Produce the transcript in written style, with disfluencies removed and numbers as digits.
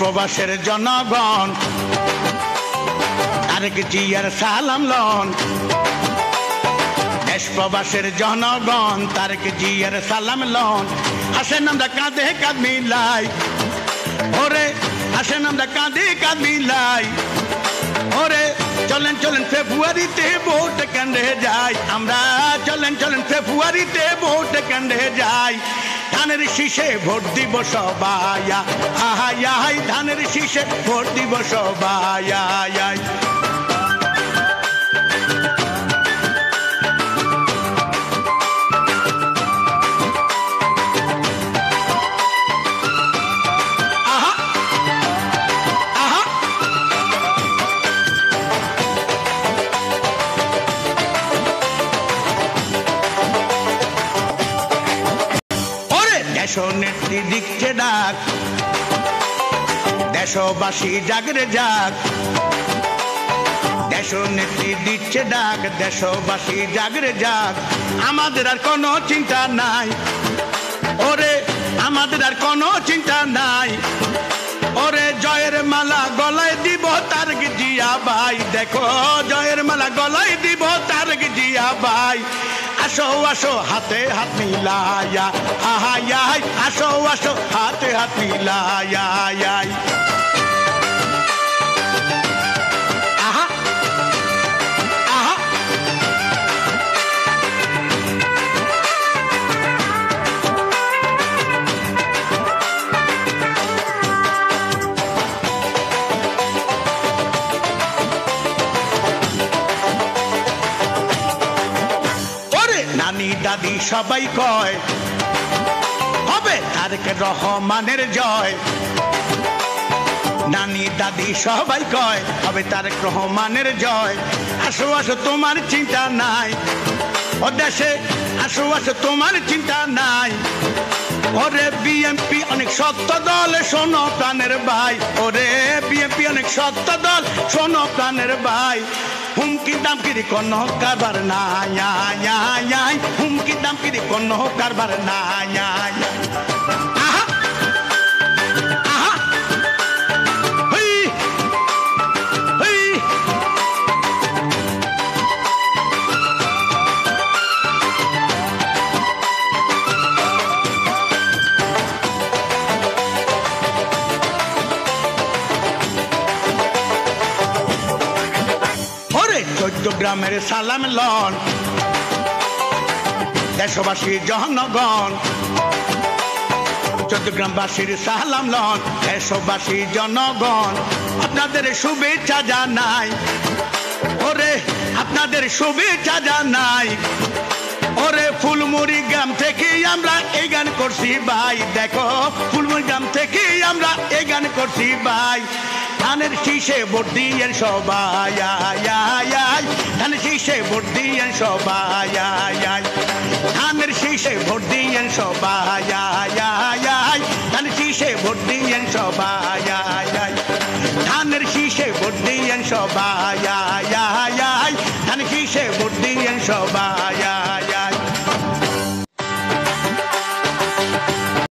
প্রবাসের জনগণ তারেক জিয়ার সালাম লন। দেশ প্রবাসের জনগণ তারেক জিয়ার সালাম লন। আসেন আমরা কাঁধে কাঁধ মিলাই, ওরে আসেন আমরা কাঁধে কাঁধ মিলাই, ওরে চলেন চলেন ফেব্রুয়ারিতে ভোট কেন্দ্রে যাই, আমরা চলেন চলেন ফেব্রুয়ারিতে ভোট কেন্দ্রে যাই। ধানের শীষে ভোট দিব সবাই, আহাই আহাই ধানের শীষে ভোট দিব সবাই। দেশনেত্রী দিচ্ছে ডাক, দেশবাসী জাগরে যাক। দেশনেত্রী দিচ্ছে ডাক, দেশবাসী জাগরে যাক। আমাদের আর কোনো চিন্তা নাই, ওরে আমাদের আর কোনো চিন্তা নাই, ওরে জয়ের মালা গলায় দিব তারেক জিয়া ভাই। দেখো জয়ের মালা গলায় দিব তারেক জিয়া ভাই। আসো আসো হাতে হাত মিলায়া, আহাই আহাই আসো আসো হাতে হাত মিলায়া। আহা আহা নানি দাদি সবাই কয় হবে তারেক রহমানের জয়। নানি দাদি সবাই কয় হবে তারেক রহমানের জয়। আসো আসো তোমার চিন্তা নাই, ও দেশে আসো আসো তোমার চিন্তা নাই, ওরে বিএনপি অনেক সত্য দল শোনো প্রাণের ভাই, ওরে বিএনপি অনেক সত্য দল শোনো প্রাণের ভাই। হুমকি দামকিরি কোনো কারবার নাই, হুমকি দামকিরি কোনো কারবার নাই। আহা আহা হই হই গ্রামের সালাম লন। দেশবাসী জনগণ চট্টগ্রামবাসীর সালাম লন। দেশবাসী জনগণ আপনাদের শুভেচ্ছা জানাই, ওরে আপনাদের শুভেচ্ছা জানাই, ওরে ফুলমুড়ি গ্রাম থেকে আমরা এই গান করছি ভাই। দেখো ফুলমুড়ি গ্রাম থেকে আমরা এই গান করছি ভাই। ধানের শীষে ভোট দিয়েন সবাই, ধানের শীষে ভোট দিয়েন সবাই, ধানের শীষে ভোট দিয়েন সবাই, ধানের শীষে ভোট দিয়েন সবাই, ধানের শীষে ভোট দিয়েন সবাই, ধানের শীষে ভোট দিয়েন সবাই।